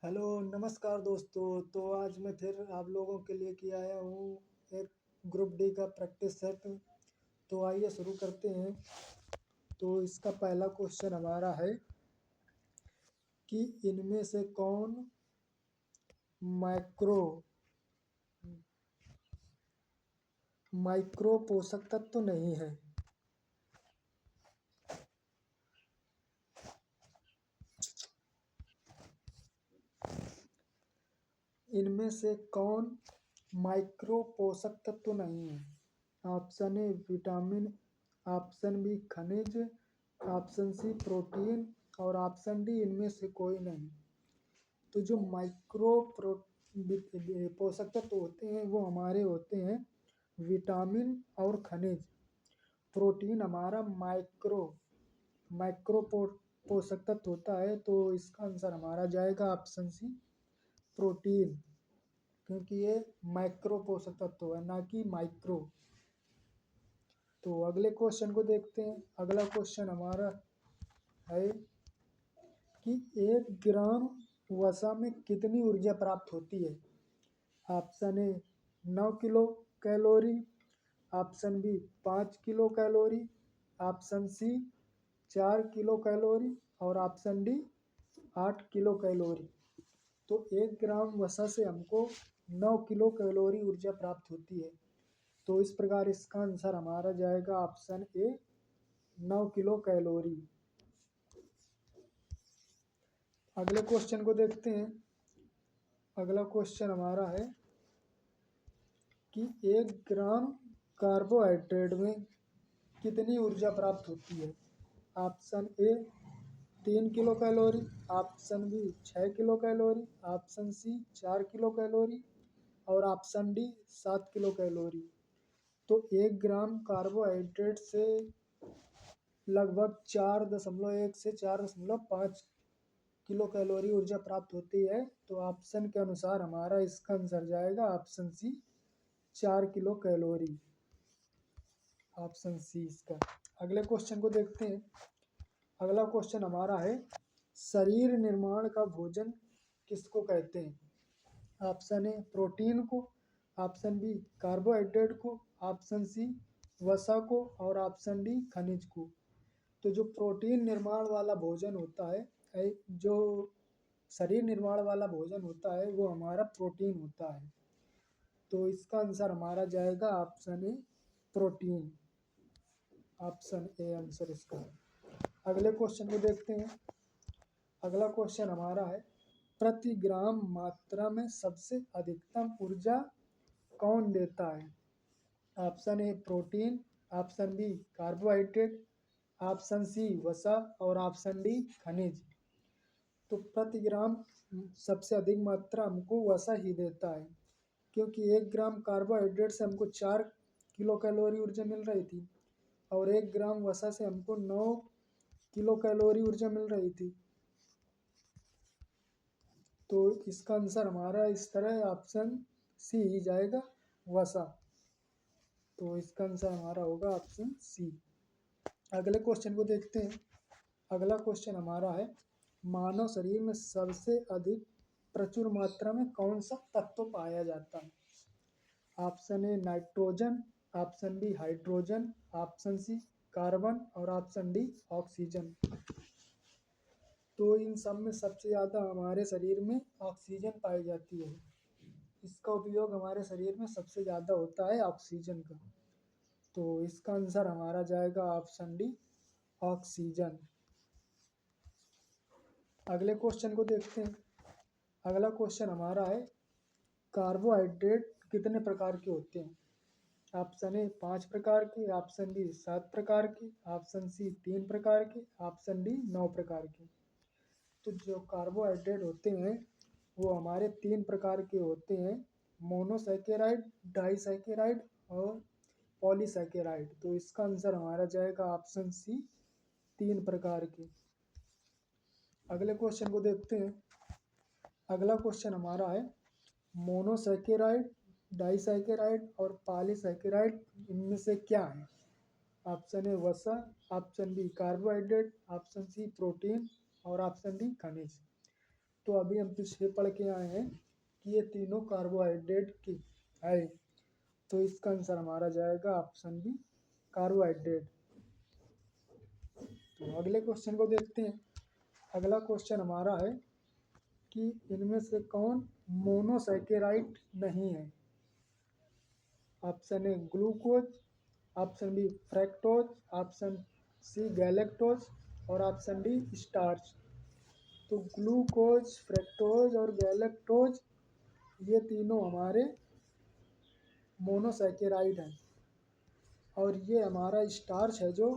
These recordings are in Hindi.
हेलो नमस्कार दोस्तों। तो आज मैं फिर आप लोगों के लिए आया हूँ एक ग्रुप डी का प्रैक्टिस सेट। तो आइए शुरू करते हैं। तो इसका पहला क्वेश्चन हमारा है कि इनमें से कौन माइक्रो माइक्रो पोषक तत्व नहीं है। इनमें से कौन माइक्रो पोषक तत्व नहीं है। Option A vitamin, option B खनिज, ऑप्शन सी प्रोटीन और ऑप्शन डी इनमें से कोई नहीं। तो जो पोषक तत्व होते हैं वो हमारे होते हैं विटामिन और खनिज। प्रोटीन हमारा माइक्रो माइक्रो पोषक तत्व होता है। तो इसका आंसर हमारा जाएगा ऑप्शन सी प्रोटीन, क्योंकि ये माइक्रो पोषक तत्व है ना कि माइक्रो। तो अगले क्वेश्चन को देखते हैं। अगला क्वेश्चन हमारा है कि 1 ग्राम वसा में कितनी ऊर्जा प्राप्त होती है। Option A 9 kilo calorie, option B 5 kilo calorie, option C 4 kilo calorie और ऑप्शन डी 8 किलो कैलोरी। तो 1 ग्राम वसा से हमको 9 किलो कैलोरी ऊर्जा प्राप्त होती है। तो इस प्रकार इसका आंसर हमारा जाएगा ऑप्शन ए 9 किलो कैलोरी। अगले क्वेश्चन को देखते हैं। अगला क्वेश्चन हमारा है कि 1 ग्राम कार्बोहाइड्रेट में कितनी ऊर्जा प्राप्त होती है। Option A 3 kilo calorie, option B 6 kilo calorie, option C 4 kilo calorie और ऑप्शन डी 7 किलो कैलोरी। तो 1 ग्राम कार्बोहाइड्रेट से लगभग 4.1 से 4.5 किलो कैलोरी ऊर्जा प्राप्त होती है। तो ऑप्शन के अनुसार हमारा इसका आंसर जाएगा option C 4 kilo calorie. Option C इसका। अगले क्वेश्चन को देखते हैं। अगला क्वेश्चन हमारा है शरीर निर्माण का भोजन किसको कहते हैं। ऑप्शन ए प्रोटीन को, ऑप्शन बी कार्बोहाइड्रेट को, ऑप्शन सी वसा को और ऑप्शन डी खनिज को। तो जो प्रोटीन निर्माण वाला भोजन होता है, जो शरीर निर्माण वाला भोजन होता है वो हमारा प्रोटीन होता है। तो इसका आंसर हमारा जाएगा option A protein. Option A answer इसका। अगले क्वेश्चन को देखते हैं। अगला क्वेश्चन हमारा है प्रति ग्राम मात्रा में सबसे अधिकतम ऊर्जा कौन देता है। Option A protein, option B carbohydrate, option C वसा और ऑप्शन डी खनिज। तो प्रति ग्राम सबसे अधिक मात्रा हमको वसा ही देता है, क्योंकि 1 ग्राम कार्बोहाइड्रेट से हमको 4 किलो कैलोरी ऊर्जा मिल रही थी और 1 ग्राम वसा से हमको 9 किलो कैलोरी ऊर्जा मिल रही थी। तो इसका आंसर हमारा इस तरह ऑप्शन सी ही जाएगा वसा। तो इसका आंसर हमारा होगा ऑप्शन सी। अगले क्वेश्चन को देखते हैं। अगला क्वेश्चन हमारा है मानव शरीर में सबसे अधिक प्रचुर मात्रा में कौन सा तत्व पाया जाता है। Option A nitrogen, option B hydrogen, option C carbon और ऑप्शन डी ऑक्सीजन। तो इन सब में सबसे ज़्यादा हमारे शरीर में ऑक्सीजन पाई जाती है। इसका उपयोग हमारे शरीर में सबसे ज़्यादा होता है ऑक्सीजन का। तो इसका आंसर हमारा जाएगा ऑप्शन डी ऑक्सीजन। अगले क्वेश्चन को देखते हैं। अगला क्वेश्चन हमारा है कार्बोहाइड्रेट कितने प्रकार के होते हैं। ऑप्शन ए 5 प्रकार के, ऑप्शन बी 7 प्रकार के, ऑप्शन सी 3 प्रकार के, ऑप्शन डी 9 प्रकार के। तो जो कार्बोहाइड्रेट होते हैं वो हमारे 3 प्रकार के होते हैं, मोनोसैकेराइड, डाइसैकेराइड और पॉलीसैकेराइड। तो इसका आंसर हमारा जाएगा ऑप्शन सी 3 प्रकार के। अगले क्वेश्चन को देखते हैं। अगला क्वेश्चन हमारा है मोनोसैकेराइड, डाइसैकेराइड और पॉलीसैकेराइड इनमें से क्या है। ऑप्शन ए वसा, option B carbohydrate, option C protein और ऑप्शन डी खनिज। तो अभी हम पीछे पढ़ के आए हैं कि ये तीनों कार्बोहाइड्रेट की है, तो इसका आंसर हमारा जाएगा ऑप्शन बी कार्बोहाइड्रेट। तो अगले क्वेश्चन को देखते हैं। अगला क्वेश्चन हमारा है कि इनमें से कौन मोनोसैकेराइड नहीं है। Option A glucose, option B fructose, option C galactose और ऑप्शन डी स्टार्च। तो ग्लूकोज, फ्रैक्टोज और गैलेक्टोज ये तीनों हमारे मोनोसैकेराइड हैं, और ये हमारा स्टार्च है जो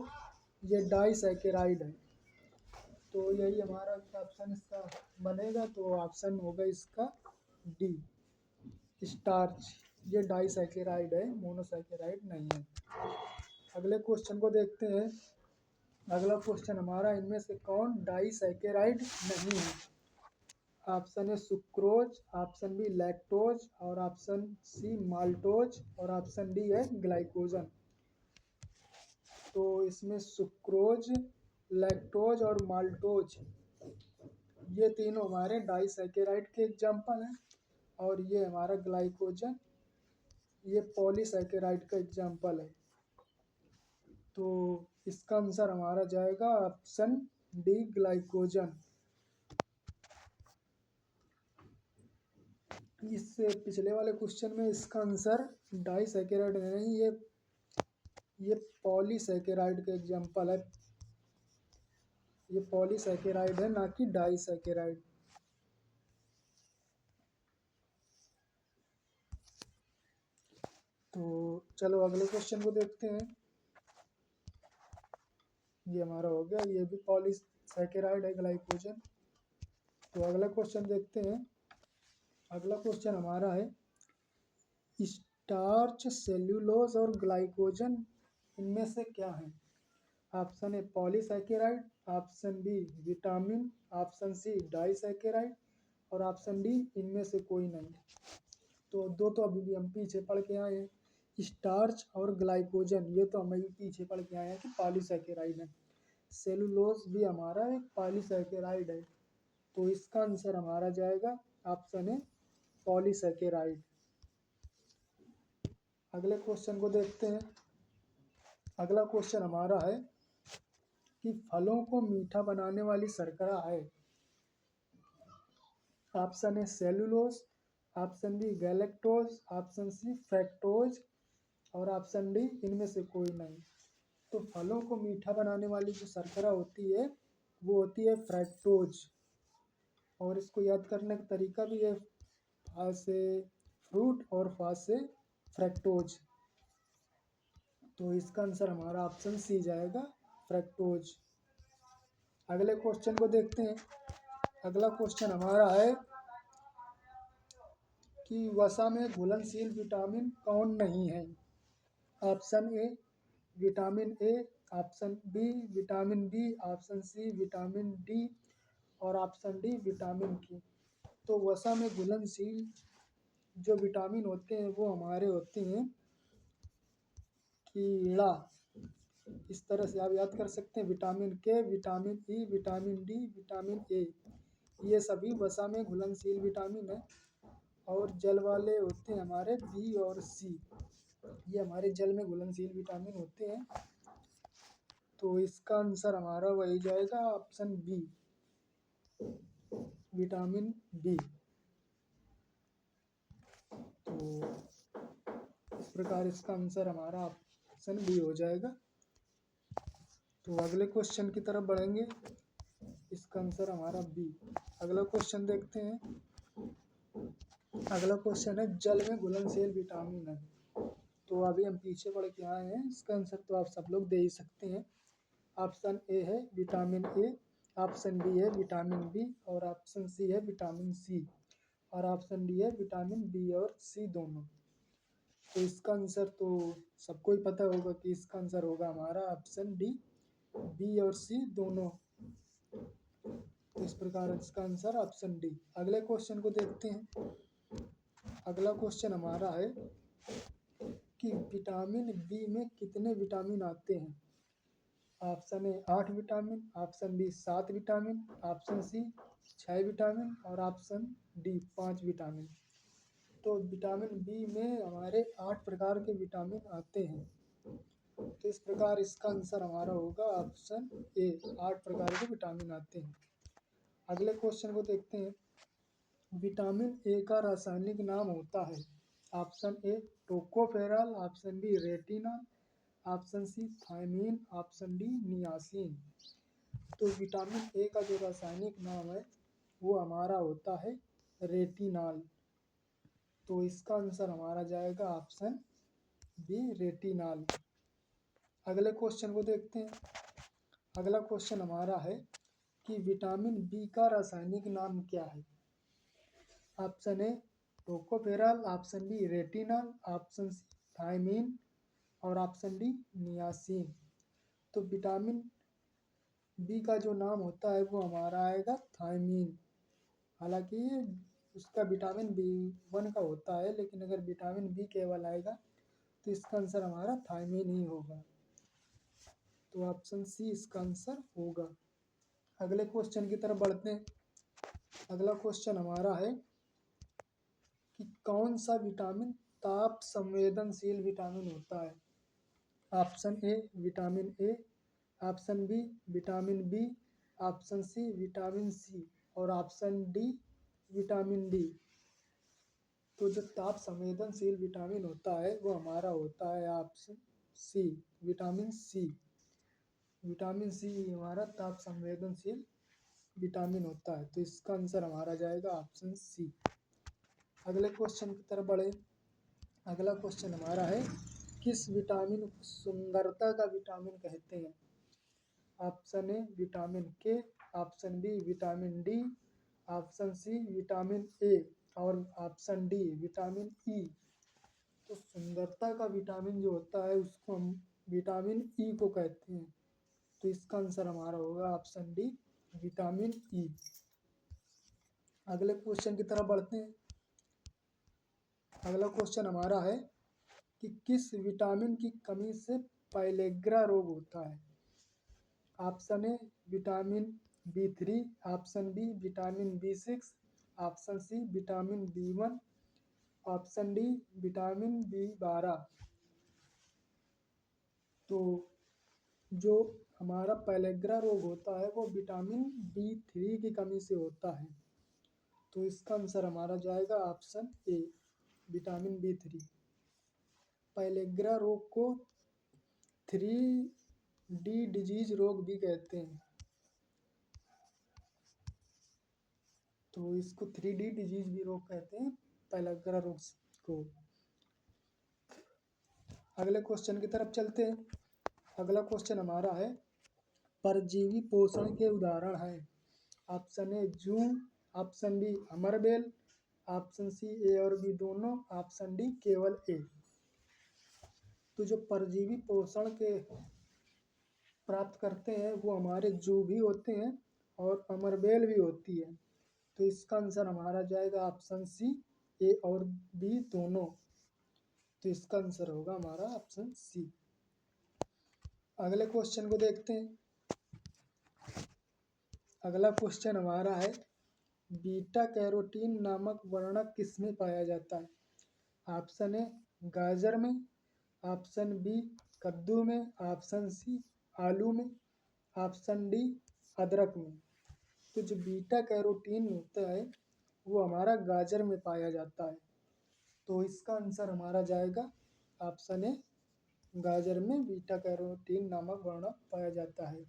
ये डाइसैकेराइड है। तो यही हमारा ऑप्शन इसका बनेगा, तो ऑप्शन होगा इसका डी स्टार्च। ये डाइसैकेराइड है, मोनोसैकेराइड नहीं है। अगले क्वेश्चन को देखते हैं। अगला क्वेश्चन हमारा इनमें से कौन डाइसैकेराइड नहीं है। Option A sucrose, option B lactose और ऑप्शन सी माल्टोज और ऑप्शन डी है ग्लाइकोजन। तो इसमें सुक्रोज, लैक्टोज और माल्टोज ये तीनों हमारे डाइसैकेराइड के एग्जाम्पल हैं, और ये हमारा ग्लाइकोजन ये पॉलीसैकेराइड का एग्जाम्पल है। तो इसका आंसर हमारा जाएगा ऑप्शन डी ग्लाइकोजन। इससे पिछले वाले क्वेश्चन में इसका आंसर डाइसैकेराइड नहीं, ये पॉलीसैकेराइड का एग्जाम्पल है। ये पॉलीसैकेराइड है, ना कि डाइसैकेराइड। तो चलो अगले क्वेश्चन को देखते हैं। ये हमारा हो गया, ये भी पॉलीसैकेराइड है ग्लाइकोजन। तो अगला क्वेश्चन देखते हैं। अगला क्वेश्चन हमारा है स्टार्च, सेल्यूलोज और ग्लाइकोजन इनमें से क्या है। Option A polysaccharide, option B vitamin, option C disaccharide और ऑप्शन डी इनमें से कोई नहीं। तो दो तो अभी भी हम पीछे पढ़ के आए हैं, स्टार्च और ग्लाइकोजन ये तो हम अभी पीछे पढ़ के आए हैं कि पॉलीसैकेराइड है। सेलुलोज भी हमारा एक पॉलीसैकेराइड है, तो इसका आंसर हमारा जाएगा ऑप्शन ए पॉलीसैकेराइड। अगले क्वेश्चन को देखते हैं। अगला क्वेश्चन हमारा है कि फलों को मीठा बनाने वाली शर्करा है। Option A cellulose, option B galactose, option C fructose और ऑप्शन डी इनमें से कोई नहीं। तो फलों को मीठा बनाने वाली जो शर्करा होती है वो होती है फ्रैक्टोज, और इसको याद करने का तरीका भी है, फा से फ्रूट और फा से फ्रैक्टोज। तो इसका आंसर हमारा ऑप्शन सी जाएगा फ्रैक्टोज। अगले क्वेश्चन को देखते हैं। अगला क्वेश्चन हमारा है कि वसा में घुलनशील विटामिन कौन नहीं है। Option A vitamin A, option B vitamin B, option C vitamin D और ऑप्शन डी विटामिन के। तो वसा में घुलनशील जो विटामिन होते हैं वो हमारे होते हैं कीड़ा। इस तरह से आप याद कर सकते हैं, विटामिन के, vitamin E, vitamin D, vitamin A, ये सभी वसा में घुलनशील विटामिन है। और जल वाले होते हैं हमारे बी और सी, ये हमारे जल में घुलनशील विटामिन होते हैं। तो इसका आंसर हमारा वही जाएगा ऑप्शन बी विटामिन बी। तो इस प्रकार इसका आंसर हमारा ऑप्शन बी हो जाएगा। तो अगले क्वेश्चन की तरफ बढ़ेंगे। इसका आंसर हमारा बी। अगला क्वेश्चन देखते हैं। अगला क्वेश्चन है जल में घुलनशील विटामिन है। तो अभी हम पीछे पढ़ के आए हैं, इसका आंसर तो आप सब लोग दे ही सकते हैं। ऑप्शन ए है विटामिन ए, ऑप्शन बी है विटामिन बी और ऑप्शन सी है विटामिन सी और ऑप्शन डी है विटामिन बी और सी दोनों। तो इसका आंसर तो सबको ही पता होगा कि इसका आंसर होगा हमारा ऑप्शन डी बी और सी दोनों। तो इस प्रकार इसका आंसर ऑप्शन डी। अगले क्वेश्चन को देखते हैं। अगला क्वेश्चन हमारा है कि विटामिन बी में कितने विटामिन आते हैं। Option A 8 vitamin, option B 7 vitamin, option C 6 vitamin और ऑप्शन डी 5 विटामिन। तो विटामिन बी में हमारे 8 प्रकार के विटामिन आते हैं। तो इस प्रकार इसका आंसर हमारा होगा ऑप्शन ए, 8 प्रकार के विटामिन आते हैं। अगले क्वेश्चन को देखते हैं। विटामिन ए का रासायनिक नाम होता है। Option A tocopherol, option B retinol, option C thiamine, option D niacin. तो विटामिन ए का जो रासायनिक नाम है वो हमारा होता है रेटिनॉल। तो इसका आंसर हमारा जाएगा ऑप्शन बी रेटिनॉल। अगले क्वेश्चन को देखते हैं। अगला क्वेश्चन हमारा है कि विटामिन बी का रासायनिक नाम क्या है। Option A tocopherol, option B retinol, option C thiamine और ऑप्शन डी नियासिन। तो विटामिन बी का जो नाम होता है वो हमारा आएगा थायमीन। हालांकि उसका विटामिन बी 1 का होता है, लेकिन अगर विटामिन बी केवल आएगा तो इसका आंसर हमारा थायमीन ही होगा। तो ऑप्शन सी इसका आंसर होगा। अगले क्वेश्चन की तरफ बढ़ते हैं। अगला क्वेश्चन हमारा है कि कौन सा विटामिन ताप संवेदनशील विटामिन होता है। Option A vitamin A, option B vitamin B, option C vitamin C और ऑप्शन डी विटामिन डी। तो जो ताप संवेदनशील विटामिन होता है वो हमारा होता है option C vitamin C. Vitamin C हमारा ताप संवेदनशील विटामिन होता है। तो इसका आंसर हमारा जाएगा ऑप्शन सी। अगले क्वेश्चन की तरफ बढ़े। अगला क्वेश्चन हमारा है किस विटामिन को सुंदरता का विटामिन कहते हैं। Option A vitamin K, option B vitamin D, option C vitamin A और ऑप्शन डी विटामिन ई। तो सुंदरता का विटामिन जो होता है उसको हम विटामिन ई को कहते हैं। तो इसका आंसर हमारा होगा ऑप्शन डी विटामिन ई। अगले क्वेश्चन की तरफ बढ़ते हैं। अगला क्वेश्चन हमारा है कि किस विटामिन की कमी से पाइलेग्रा रोग होता है। Option A vitamin B3, option B vitamin B6, option C vitamin B1, option D vitamin B12। तो जो हमारा पाइलेग्रा रोग होता है वो विटामिन B3 की कमी से होता है। तो इसका आंसर हमारा जाएगा ऑप्शन ए विटामिन B3। पाइलेग्रा रोग को 3D डिजीज रोग भी कहते हैं। तो इसको 3D डिजीज भी रोग कहते हैं पाइलेग्रा रोग को। अगले क्वेश्चन की तरफ चलते हैं। अगला क्वेश्चन हमारा है परजीवी पोषण के उदाहरण हैं। ऑप्शन ए जू, ऑप्शन बी अमरबेल, ऑप्शन सी ए और बी दोनों, ऑप्शन डी केवल ए। तो जो परजीवी पोषण के प्राप्त करते हैं वो हमारे जू भी होते हैं और अमरबेल भी होती है। तो इसका आंसर हमारा जाएगा ऑप्शन सी ए और बी दोनों। तो इसका आंसर होगा हमारा ऑप्शन सी। अगले क्वेश्चन को देखते हैं। अगला क्वेश्चन हमारा है बीटा कैरोटीन नामक वर्णक किसमें पाया जाता है। ऑप्शन ए गाजर में, ऑप्शन बी कद्दू में, ऑप्शन सी आलू में, ऑप्शन डी अदरक में। तो जो बीटा कैरोटीन होता है वो हमारा गाजर में पाया जाता है। तो इसका आंसर हमारा जाएगा ऑप्शन ए गाजर में बीटा कैरोटीन नामक वर्णक पाया जाता है।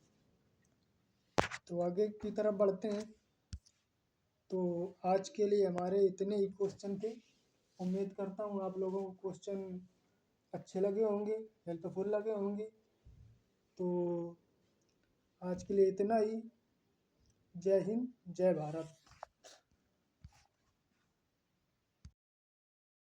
तो आगे की तरफ बढ़ते हैं। तो आज के लिए हमारे इतने ही क्वेश्चन थे। उम्मीद करता हूँ आप लोगों को क्वेश्चन अच्छे लगे होंगे, हेल्पफुल लगे होंगे। तो आज के लिए इतना ही। जय हिंद, जय भारत।